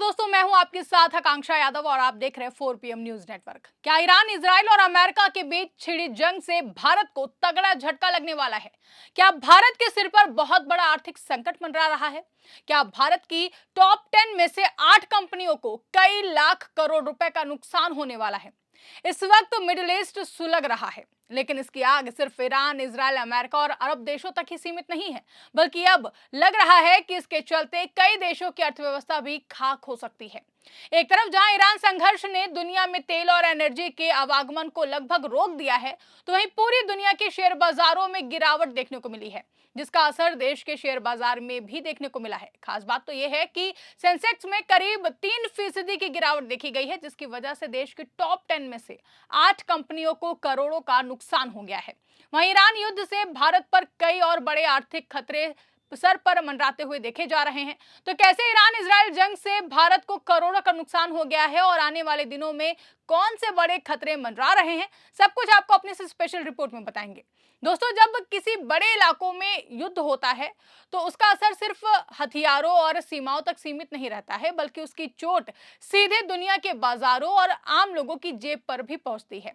दोस्तों, मैं हूं आपके साथ आकांक्षा यादव और आप देख रहे हैं 4 PM न्यूज नेटवर्क। क्या ईरान, इजराइल और अमेरिका के बीच छिड़ी जंग से भारत को तगड़ा झटका लगने वाला है? क्या भारत के सिर पर बहुत बड़ा आर्थिक संकट मंडरा रहा है? क्या भारत की टॉप 10 में से 8 कंपनियों को कई लाख करोड़ रुपए का नुकसान होने वाला है? इस वक्त मिडिल ईस्ट सुलग रहा है, लेकिन इसकी आग सिर्फ ईरान, इजराइल, अमेरिका और अरब देशों तक ही सीमित नहीं है, बल्कि अब लग रहा है कि इसके चलते कई देशों की अर्थव्यवस्था भी खाक हो सकती है। एक तरफ जहां ईरान संघर्ष ने दुनिया में तेल और एनर्जी के आवागमन को लगभग रोक दिया है, तो वहीं पूरी दुनिया के शेयर बाजारों में गिरावट देखने को मिली है, जिसका असर देश के शेयर बाजार में भी देखने को मिला है। खास बात तो यह है कि सेंसेक्स में करीब 3% की गिरावट देखी गई है, जिसकी वजह से देश की टॉप 10 में से 8 कंपनियों को करोड़ों का नुकसान हो गया है। वहीं ईरान युद्ध से भारत पर कई और बड़े आर्थिक खतरे सर पर मंडराते हुए देखे जा रहे हैं। तो कैसे ईरान इजराइल जंग से भारत को करोड़ों का नुकसान हो गया है और आने वाले दिनों में कौन से बड़े खतरे मंडरा रहे हैं, सब कुछ आपको अपने से स्पेशल रिपोर्ट में बताएंगे। दोस्तों, जब किसी बड़े इलाकों में युद्ध होता है तो उसका असर सिर्फ हथियारों और सीमाओं तक सीमित नहीं रहता है, बल्कि उसकी चोट सीधे दुनिया के बाजारों और आम लोगों की जेब पर भी पहुंचती है।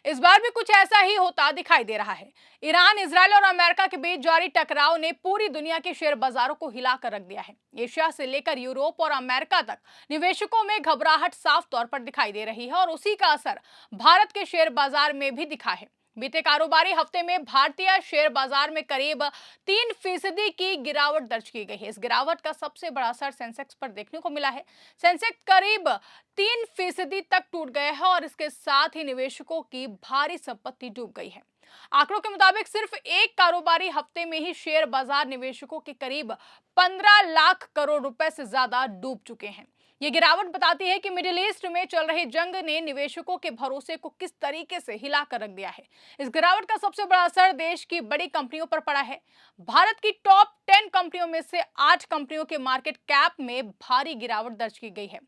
इस बार भी कुछ ऐसा ही होता दिखाई दे रहा है। ईरान, इजराइल और अमेरिका के बीच जारी टकराव ने पूरी दुनिया के शेयर बाजारों को हिलाकर रख दिया है। एशिया से लेकर यूरोप और अमेरिका तक निवेशकों में घबराहट साफ तौर पर दिखाई दे रही है और उसी का असर भारत के शेयर बाजार में भी दिखा है। बीते कारोबारी हफ्ते में भारतीय शेयर बाजार में करीब 3% की गिरावट दर्ज की गई है। इस गिरावट का सबसे बड़ा असर सेंसेक्स पर देखने को मिला है। सेंसेक्स करीब 3% तक टूट गया है और इसके साथ ही निवेशकों की भारी संपत्ति डूब गई है। आंकड़ों के मुताबिक सिर्फ एक कारोबारी हफ्ते में ही शेयर बाजार निवेशकों के करीब 15 लाख करोड़ रुपए से ज्यादा डूब चुके हैं। ये गिरावट बताती है कि मिडिल ईस्ट में चल रही जंग ने निवेशकों के भरोसे को किस तरीके से हिला कर रख दिया है। इस गिरावट का सबसे बड़ा असर देश की बड़ी कंपनियों पर पड़ा है। भारत की टॉप 10 कंपनियों में से 8 कंपनियों के मार्केट कैप में भारी गिरावट दर्ज की गई है।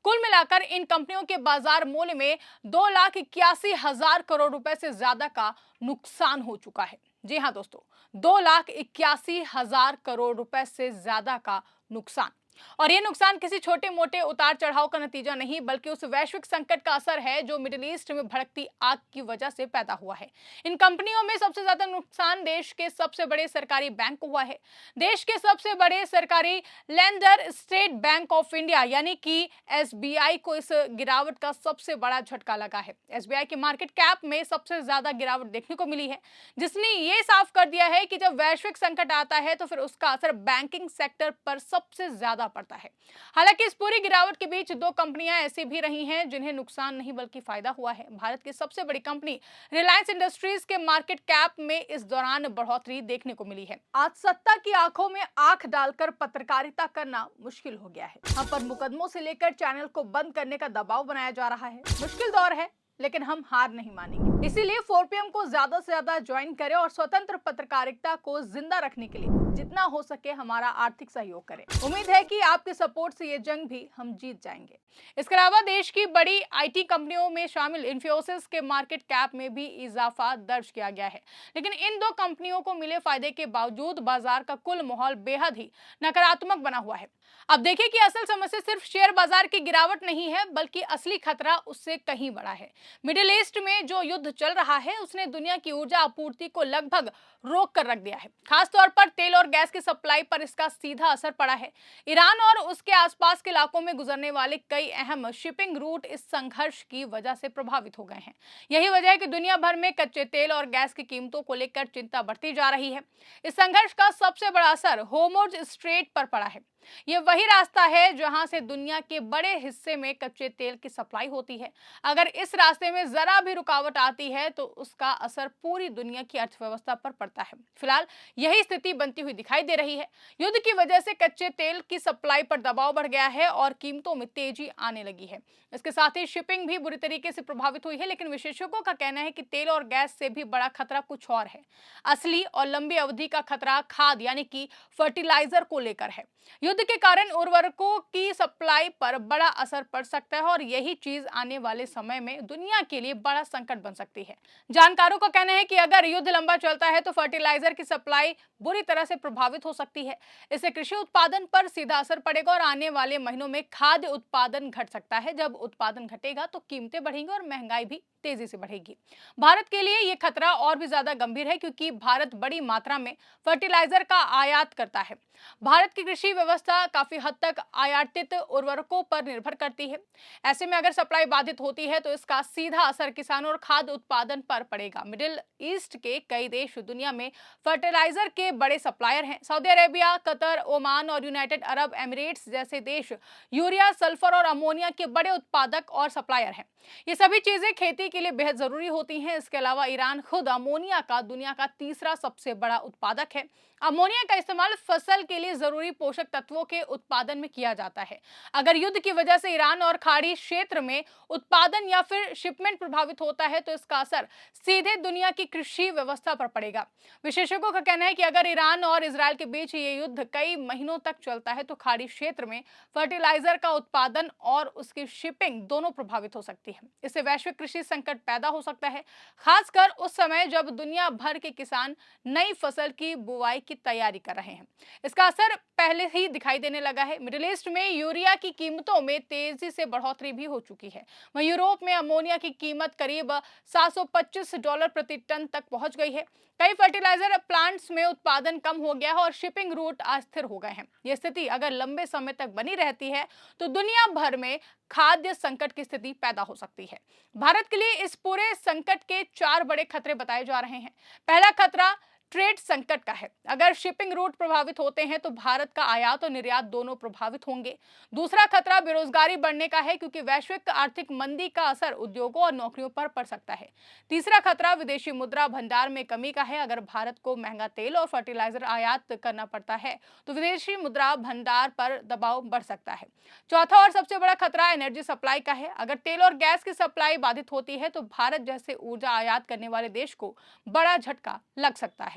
कुल मिलाकर इन कंपनियों के बाजार मूल्य में 2,81,000 करोड़ रुपए से ज्यादा का नुकसान हो चुका है। जी हाँ दोस्तों, 2,81,000 करोड़ रुपए से ज्यादा का नुकसान। और ये नुकसान किसी छोटे मोटे उतार चढ़ाव का नतीजा नहीं, बल्कि उस वैश्विक संकट का असर है जो मिडिल ईस्ट में भड़कती आग की वजह से पैदा हुआ है। इन कंपनियों में सबसे ज्यादा नुकसान देश के सबसे बड़े सरकारी बैंक को हुआ है। देश के सबसे बड़े सरकारी lender state bank of India यानी कि एसबीआई को इस गिरावट का सबसे बड़ा झटका लगा है। एसबीआई के मार्केट कैप में सबसे ज्यादा गिरावट देखने को मिली है, जिसने ये साफ कर दिया है कि जब वैश्विक संकट आता है तो फिर उसका असर बैंकिंग सेक्टर पर सबसे ज्यादा पड़ता है। हालांकि इस पूरी गिरावट के बीच 2 कंपनियां ऐसी भी रही हैं जिन्हें नुकसान नहीं बल्कि फायदा हुआ है। भारत की सबसे बड़ी कंपनी रिलायंस इंडस्ट्रीज के मार्केट कैप में इस दौरान बढ़ोतरी देखने को मिली है। आज सत्ता की आंखों में आंख डालकर पत्रकारिता करना मुश्किल हो गया है। हम पर मुकदमों से लेकर चैनल को बंद करने का दबाव बनाया जा रहा है। मुश्किल दौर है, लेकिन हम हार नहीं मानेंगे। इसीलिए 4 PM को ज्यादा से ज्यादा ज्वाइन करें और स्वतंत्र पत्रकारिता को जिंदा रखने के लिए जितना हो सके हमारा आर्थिक सहयोग करें। उम्मीद है कि आपके सपोर्ट से ये जंग भी हम जीत जाएंगे। इसके अलावा देश की बड़ी आईटी कंपनियों में शामिल इन्फोसिस के मार्केट कैप में भी इजाफा दर्ज किया गया है, लेकिन इन 2 कंपनियों को मिले फायदे के बावजूद बाजार का कुल माहौल बेहद ही नकारात्मक बना हुआ है। अब देखिए कि असल समस्या सिर्फ शेयर बाजार की गिरावट नहीं है, बल्कि असली खतरा उससे कहीं बड़ा है। मिडिल ईस्ट में जो युद्ध चल रहा है उसने दुनिया की ऊर्जा आपूर्ति को लगभग रोक कर रख दिया है। खास तौर पर तेल और गैस की सप्लाई पर इसका सीधा असर पड़ा है। ईरान और उसके आसपास के इलाकों में गुजरने वाले कई अहम शिपिंग रूट इस संघर्ष की वजह से प्रभावित हो गए हैं। यही वजह है कि दुनिया भर में कच्चे तेल और गैस की कीमतों को लेकर चिंता बढ़ती जा रही है। इस संघर्ष का सबसे बड़ा असर होर्मुज़ स्ट्रेट पर पड़ा है। ये वही रास्ता है जहां से दुनिया के बड़े हिस्से में कच्चे तेल की सप्लाई होती है। अगर इस रास्ते में जरा भी रुकावट आती है तो उसका असर पूरी दुनिया की अर्थव्यवस्था पर पड़ता है। फिलहाल यही स्थिति बनती हुई दिखाई दे रही है। युद्ध की वजह से कच्चे तेल की सप्लाई पर दबाव बढ़ गया है और कीमतों में तेजी आने लगी है। इसके साथ ही शिपिंग भी बुरी तरीके से प्रभावित हुई है, लेकिन विशेषज्ञों का कहना है कि तेल और गैस से भी बड़ा खतरा कुछ और है। असली और लंबी अवधि का खतरा खाद यानी कि फर्टिलाइजर को लेकर है। युद्ध युद्ध के कारण उर्वरकों की सप्लाई पर बड़ा असर पड़ सकता है और यही चीज आने वाले समय में दुनिया के लिए बड़ा संकट बन सकती है। जानकारों का कहना है कि अगर युद्ध लंबा चलता है तो फर्टिलाइजर की सप्लाई बुरी तरह से प्रभावित हो सकती है। इससे कृषि उत्पादन पर सीधा असर पड़ेगा और आने वाले महीनों में खाद्य उत्पादन घट सकता है। जब उत्पादन घटेगा तो कीमतें बढ़ेंगी और महंगाई भी तेजी से बढ़ेगी। भारत के लिए यह खतरा और भी ज्यादा गंभीर है क्योंकि भारत बड़ी मात्रा में फर्टिलाइजर का आयात करता है। भारत की कृषि व्यवस्था काफी हद तक आयातित उर्वरकों पर निर्भर करती है। ऐसे में अगर सप्लाई बाधित होती है तो इसका सीधा असर किसानों और खाद्य उत्पादन पर पड़ेगा। मिडिल ईस्ट के कई देश दुनिया में फर्टिलाइजर के बड़े सप्लायर हैं। सऊदी अरेबिया, कतर, ओमान और यूनाइटेड अरब एमिरेट्स जैसे देश यूरिया, सल्फर और अमोनिया के बड़े उत्पादक और सप्लायर हैं। ये सभी चीजें खेती के लिए बेहद जरूरी होती हैं। इसके अलावा ईरान खुद अमोनिया का दुनिया का तीसरा सबसे बड़ा उत्पादक है। अमोनिया का इस्तेमाल फसल के लिए जरूरी पोषक तत्वों के उत्पादन में किया जाता है। अगर युद्ध की वजह से ईरान और खाड़ी क्षेत्र में उत्पादन या फिर शिपमेंट प्रभावित होता है तो इसका असर सीधे दुनिया की कृषि व्यवस्था पर पड़ेगा। विशेषज्ञों का कहना है कि अगर ईरान और इजरायल के बीच ये युद्ध कई महीनों तक चलता है तो खाड़ी क्षेत्र में फर्टिलाइजर का उत्पादन और उसकी शिपिंग दोनों प्रभावित हो सकती है। इससे वैश्विक कृषि संकट पैदा हो सकता है, खासकर उस समय जब दुनिया भर के किसान नई फसल की बुआई की तैयारी कर रहे हैं। इसका असर पहले ही दिखाई देने लगा है। मिडिल ईस्ट में यूरिया की कीमतों में तेजी से बढ़ोतरी भी हो चुकी है। वहीं यूरोप में अमोनिया की कीमत करीब $725 प्रति टन तक पहुंच गई है। कई फर्टिलाइजर प्लांट्स में उत्पादन कम हो गया है और शिपिंग रूट अस्थिर हो गए हैं। यह स्थिति अगर लंबे समय तक बनी रहती है तो दुनिया भर में खाद्य संकट की स्थिति पैदा हो सकती है। भारत के लिए इस पूरे संकट के 4 बड़े खतरे बताए जा रहे हैं। पहला खतरा ट्रेड संकट का है। अगर शिपिंग रूट प्रभावित होते हैं तो भारत का आयात और निर्यात दोनों प्रभावित होंगे। दूसरा खतरा बेरोजगारी बढ़ने का है क्योंकि वैश्विक आर्थिक मंदी का असर उद्योगों और नौकरियों पर पड़ सकता है। तीसरा खतरा विदेशी मुद्रा भंडार में कमी का है। अगर भारत को महंगा तेल और फर्टिलाइजर आयात करना पड़ता है तो विदेशी मुद्रा भंडार पर दबाव बढ़ सकता है। चौथा और सबसे बड़ा खतरा एनर्जी सप्लाई का है। अगर तेल और गैस की सप्लाई बाधित होती है तो भारत जैसे ऊर्जा आयात करने वाले देश को बड़ा झटका लग सकता है।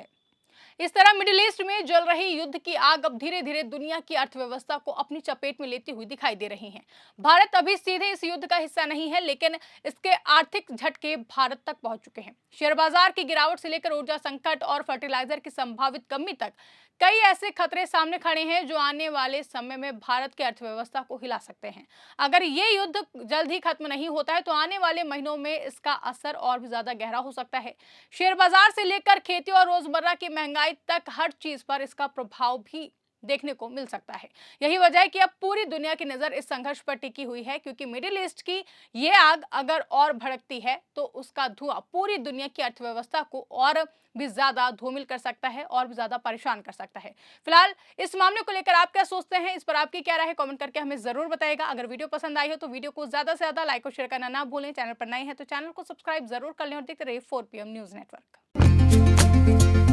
इस तरह मिडिल ईस्ट में जल रही युद्ध की आग अब धीरे धीरे दुनिया की अर्थव्यवस्था को अपनी चपेट में लेती हुई दिखाई दे रही है। भारत अभी सीधे इस युद्ध का हिस्सा नहीं है, लेकिन इसके आर्थिक झटके भारत तक पहुंच चुके हैं। शेयर बाजार की गिरावट से लेकर ऊर्जा संकट और फर्टिलाइजर की संभावित कमी तक कई ऐसे खतरे सामने खड़े हैं जो आने वाले समय में भारत की अर्थव्यवस्था को हिला सकते हैं। अगर ये युद्ध जल्द ही खत्म नहीं होता है तो आने वाले महीनों में इसका असर और भी ज्यादा गहरा हो सकता है। शेयर बाजार से लेकर खेती और रोजमर्रा की महंगाई तक हर चीज पर इसका प्रभाव भी देखने को मिल सकता है। यही वजह है कि अब पूरी दुनिया की नजर इस संघर्ष पर टिकी हुई है, क्योंकि मिडिल ईस्ट की ये आग अगर और भड़कती है तो उसका धुआं पूरी दुनिया की अर्थव्यवस्था को और भी ज्यादा धूमिल कर सकता है और भी ज्यादा परेशान कर सकता है। फिलहाल इस मामले को लेकर आप क्या सोचते हैं, इस पर आपकी क्या राय है, कमेंट करके हमें जरूर बताइएगा। अगर वीडियो पसंद आई हो तो वीडियो को ज्यादा से ज्यादा लाइक और शेयर करना ना भूलें। चैनल पर नए हैं तो चैनल को सब्सक्राइब जरूर कर लें और देखते रहिए 4 PM न्यूज नेटवर्क।